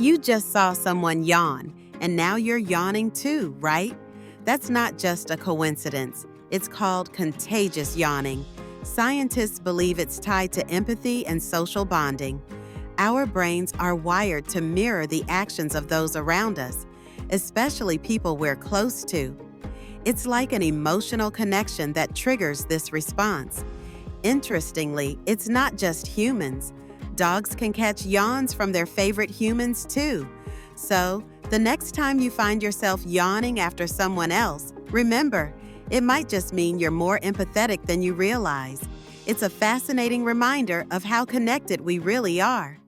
You just saw someone yawn, and now you're yawning too, right? That's not just a coincidence. It's called contagious yawning. Scientists believe it's tied to empathy and social bonding. Our brains are wired to mirror the actions of those around us, especially people we're close to. It's like an emotional connection that triggers this response. Interestingly, it's not just humans. Dogs can catch yawns from their favorite humans too. So, the next time you find yourself yawning after someone else, remember, it might just mean you're more empathetic than you realize. It's a fascinating reminder of how connected we really are.